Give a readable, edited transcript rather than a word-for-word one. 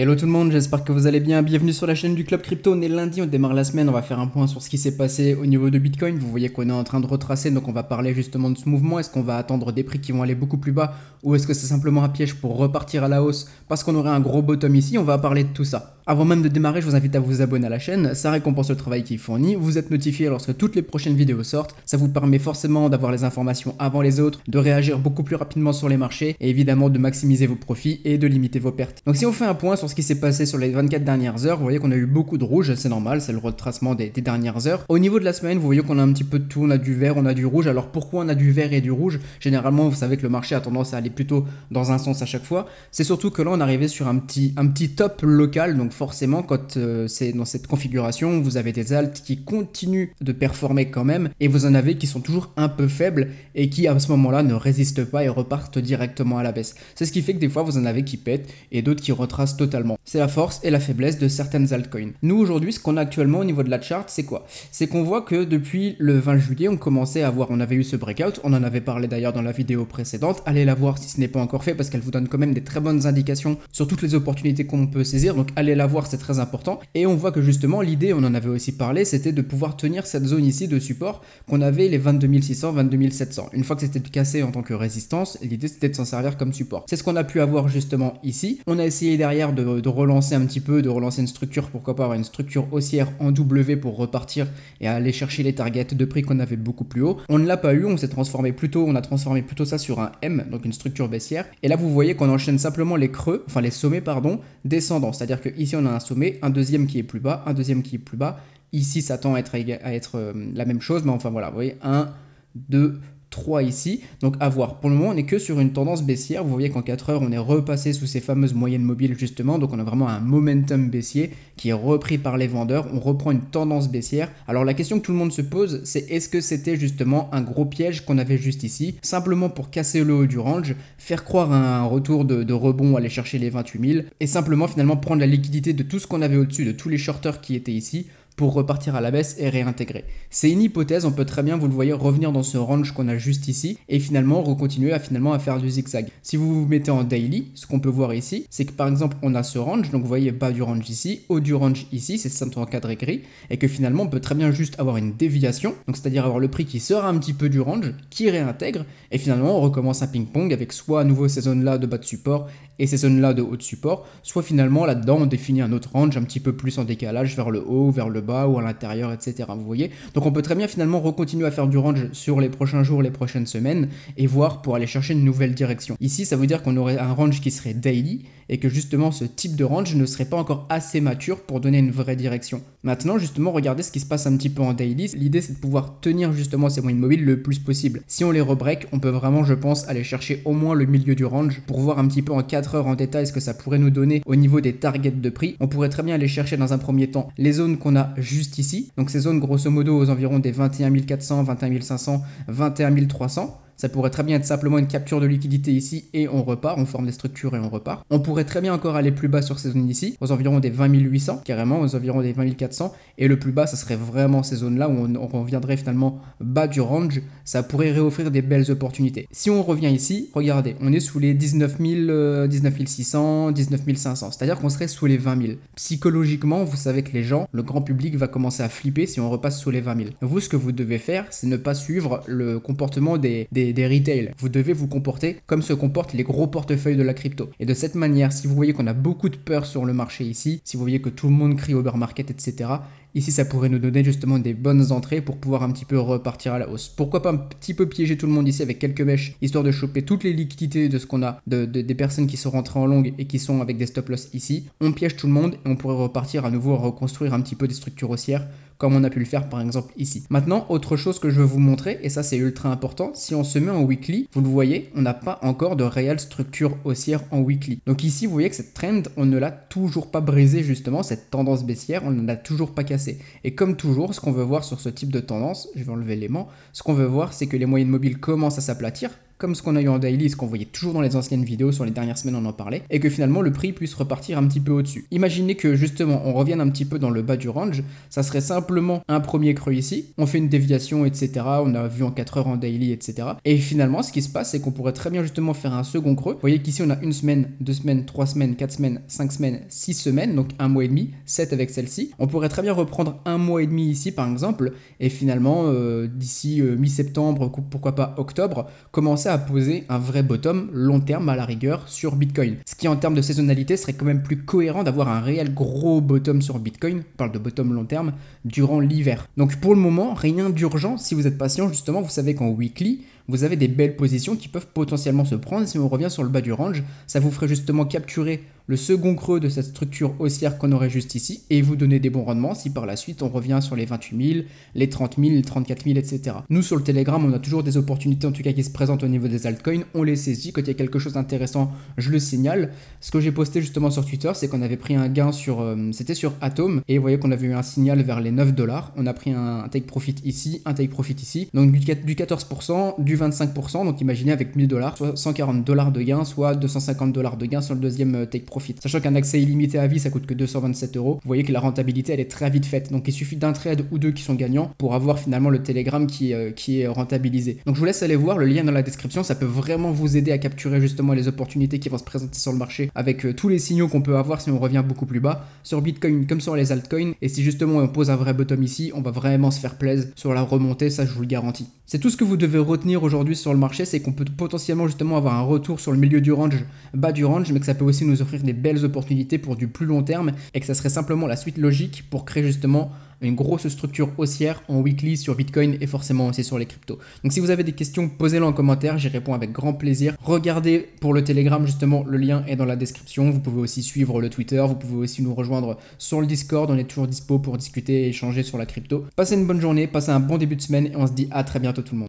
Hello tout le monde, j'espère que vous allez bien. Bienvenue sur la chaîne du Club Crypto. On est lundi, on démarre la semaine. On va faire un point sur ce qui s'est passé au niveau de Bitcoin. Vous voyez qu'on est en train de retracer, donc on va parler justement de ce mouvement. Est-ce qu'on va attendre des prix qui vont aller beaucoup plus bas ou est-ce que c'est simplement un piège pour repartir à la hausse parce qu'on aurait un gros bottom ici? On va parler de tout ça. Avant même de démarrer, je vous invite à vous abonner à la chaîne. Ça récompense le travail qu'il fournit. Vous êtes notifié lorsque toutes les prochaines vidéos sortent. Ça vous permet forcément d'avoir les informations avant les autres, de réagir beaucoup plus rapidement sur les marchés et évidemment de maximiser vos profits et de limiter vos pertes. Donc si on fait un point sur ce qui s'est passé sur les 24 dernières heures, vous voyez qu'on a eu beaucoup de rouge, c'est normal, c'est le retracement des dernières heures. Au niveau de la semaine, vous voyez qu'on a un petit peu de tout, on a du vert, on a du rouge. Alors pourquoi on a du vert et du rouge? Généralement, vous savez que le marché a tendance à aller plutôt dans un sens à chaque fois. C'est surtout que là, on arrivait sur un petit top local, donc forcément, quand c'est dans cette configuration, vous avez des alts qui continuent de performer quand même, et vous en avez qui sont toujours un peu faibles et qui à ce moment-là ne résistent pas et repartent directement à la baisse. C'est ce qui fait que des fois, vous en avez qui pètent et d'autres qui retracent totalement. C'est la force et la faiblesse de certaines altcoins. Nous aujourd'hui, ce qu'on a actuellement au niveau de la chart, c'est quoi? C'est qu'on voit que depuis le 20 juillet, on commençait à voir, on avait eu ce breakout, on en avait parlé d'ailleurs dans la vidéo précédente. Allez la voir si ce n'est pas encore fait parce qu'elle vous donne quand même des très bonnes indications sur toutes les opportunités qu'on peut saisir. Donc allez la voir, c'est très important. Et on voit que justement l'idée, on en avait aussi parlé, c'était de pouvoir tenir cette zone ici de support qu'on avait les 22 600, 22 700. Une fois que c'était cassé en tant que résistance, l'idée c'était de s'en servir comme support. C'est ce qu'on a pu avoir justement ici. On a essayé derrière de relancer un petit peu, de relancer une structure, pourquoi pas avoir une structure haussière en W pour repartir et aller chercher les targets de prix qu'on avait beaucoup plus haut. On ne l'a pas eu, on a transformé plutôt ça sur un M, donc une structure baissière. Et là vous voyez qu'on enchaîne simplement les creux, enfin les sommets pardon, descendants. C'est-à-dire que ici on a un sommet, un deuxième qui est plus bas, un deuxième qui est plus bas. Ici ça tend à être la même chose, mais enfin voilà, vous voyez 1, 2, 3 ici, donc à voir. Pour le moment on n'est que sur une tendance baissière. Vous voyez qu'en 4 heures on est repassé sous ces fameuses moyennes mobiles justement, donc on a vraiment un momentum baissier qui est repris par les vendeurs. On reprend une tendance baissière. Alors la question que tout le monde se pose, c'est est-ce que c'était justement un gros piège qu'on avait juste ici, simplement pour casser le haut du range, faire croire à un retour de rebond, aller chercher les 28 000 et simplement finalement prendre la liquidité de tout ce qu'on avait au-dessus, de tous les shorters qui étaient ici, pour repartir à la baisse et réintégrer. C'est une hypothèse, on peut très bien, vous le voyez, revenir dans ce range qu'on a juste ici et finalement recontinuer à faire du zigzag. Si vous vous mettez en daily, ce qu'on peut voir ici, c'est que par exemple on a ce range, donc vous voyez bas du range ici, haut du range ici, c'est cet encadré gris, et que finalement on peut très bien juste avoir une déviation, donc c'est-à-dire avoir le prix qui sort un petit peu du range, qui réintègre, et finalement on recommence un ping-pong avec soit à nouveau ces zones-là de bas de support et ces zones-là de haut de support, soit finalement là-dedans on définit un autre range un petit peu plus en décalage vers le haut, vers le bas ou à l'intérieur, etc. Vous voyez? Donc on peut très bien finalement recontinuer à faire du range sur les prochains jours, les prochaines semaines et voir pour aller chercher une nouvelle direction. Ici, ça veut dire qu'on aurait un range qui serait daily et que justement ce type de range ne serait pas encore assez mature pour donner une vraie direction. Maintenant, justement, regardez ce qui se passe un petit peu en daily. L'idée, c'est de pouvoir tenir justement ces moyennes mobiles le plus possible. Si on les rebreak, on peut vraiment, je pense, aller chercher au moins le milieu du range pour voir un petit peu en 4 heures en détail ce que ça pourrait nous donner au niveau des targets de prix. On pourrait très bien aller chercher dans un premier temps les zones qu'on a juste ici. Donc ces zones grosso modo aux environs des 21 400, 21 500, 21 300. Ça pourrait très bien être simplement une capture de liquidité ici et on repart, on forme des structures et on repart. On pourrait très bien encore aller plus bas sur ces zones ici, aux environs des 20 800, carrément aux environs des 20 400. Et le plus bas, ça serait vraiment ces zones-là où on reviendrait finalement bas du range. Ça pourrait réoffrir des belles opportunités. Si on revient ici, regardez, on est sous les 19 600, 19 500. C'est-à-dire qu'on serait sous les 20 000. Psychologiquement, vous savez que les gens, le grand public va commencer à flipper si on repasse sous les 20 000. Vous, ce que vous devez faire, c'est ne pas suivre le comportement des retail. Vous devez vous comporter comme se comportent les gros portefeuilles de la crypto. Et de cette manière, si vous voyez qu'on a beaucoup de peur sur le marché ici, si vous voyez que tout le monde crie au bear market, etc., ici, ça pourrait nous donner justement des bonnes entrées pour pouvoir un petit peu repartir à la hausse. Pourquoi pas un petit peu piéger tout le monde ici avec quelques mèches, histoire de choper toutes les liquidités de ce qu'on a, des personnes qui sont rentrées en longue et qui sont avec des stop loss ici. On piège tout le monde et on pourrait repartir à nouveau à reconstruire un petit peu des structures haussières comme on a pu le faire par exemple ici. Maintenant, autre chose que je veux vous montrer, et ça c'est ultra important, si on se met en weekly, vous le voyez, on n'a pas encore de réelle structure haussière en weekly. Donc ici, vous voyez que cette trend, on ne l'a toujours pas brisée justement, cette tendance baissière, on ne l'a toujours pas cassée. Et comme toujours, ce qu'on veut voir sur ce type de tendance, je vais enlever l'aimant, ce qu'on veut voir, c'est que les moyennes mobiles commencent à s'aplatir, comme ce qu'on a eu en daily, ce qu'on voyait toujours dans les anciennes vidéos, sur les dernières semaines on en parlait, et que finalement le prix puisse repartir un petit peu au-dessus. Imaginez que justement on revienne un petit peu dans le bas du range, ça serait simplement un premier creux ici, on fait une déviation, etc. On a vu en 4 heures en daily, etc. Et finalement ce qui se passe, c'est qu'on pourrait très bien justement faire un second creux. Vous voyez qu'ici on a une semaine, 2 semaines, 3 semaines, 4 semaines, 5 semaines, 6 semaines, donc un mois et demi, 7 avec celle-ci. On pourrait très bien reprendre un mois et demi ici par exemple, et finalement d'ici mi-septembre, pourquoi pas octobre, commencer à poser un vrai bottom long terme à la rigueur sur Bitcoin. Ce qui en termes de saisonnalité serait quand même plus cohérent d'avoir un réel gros bottom sur Bitcoin, on parle de bottom long terme, durant l'hiver. Donc pour le moment, rien d'urgent. Si vous êtes patient, justement, vous savez qu'en weekly, vous avez des belles positions qui peuvent potentiellement se prendre. Si on revient sur le bas du range, ça vous ferait justement capturer le second creux de cette structure haussière qu'on aurait juste ici et vous donner des bons rendements si par la suite on revient sur les 28 000, les 30 000, les 34 000, etc. Nous sur le Telegram, on a toujours des opportunités en tout cas qui se présentent au niveau des altcoins, on les saisit. Quand il y a quelque chose d'intéressant, je le signale. Ce que j'ai posté justement sur Twitter, c'est qu'on avait pris un gain sur, c'était sur Atom, et vous voyez qu'on avait eu un signal vers les 9 $. On a pris un take profit ici, un take profit ici, donc du 14%, du 25%, donc imaginez avec 1000 $, soit 140 $ de gain, soit 250 $ de gain sur le deuxième take profit. Sachant qu'un accès illimité à vie, ça coûte que 227 €. Vous voyez que la rentabilité, elle est très vite faite. Donc il suffit d'un trade ou deux qui sont gagnants pour avoir finalement le Telegram qui est rentabilisé. Donc je vous laisse aller voir, le lien dans la description, ça peut vraiment vous aider à capturer justement les opportunités qui vont se présenter sur le marché avec tous les signaux qu'on peut avoir si on revient beaucoup plus bas sur Bitcoin comme sur les altcoins. Et si justement on pose un vrai bottom ici, on va vraiment se faire plaisir sur la remontée, ça je vous le garantis. C'est tout ce que vous devez retenir aujourd'hui sur le marché, c'est qu'on peut potentiellement justement avoir un retour sur le milieu du range, bas du range, mais que ça peut aussi nous offrir des belles opportunités pour du plus long terme et que ça serait simplement la suite logique pour créer justement une grosse structure haussière en weekly sur Bitcoin et forcément aussi sur les cryptos. Donc si vous avez des questions, posez-les en commentaire, j'y réponds avec grand plaisir. Regardez pour le Telegram justement, le lien est dans la description. Vous pouvez aussi suivre le Twitter, vous pouvez aussi nous rejoindre sur le Discord, on est toujours dispo pour discuter et échanger sur la crypto. Passez une bonne journée, passez un bon début de semaine et on se dit à très bientôt tout le monde.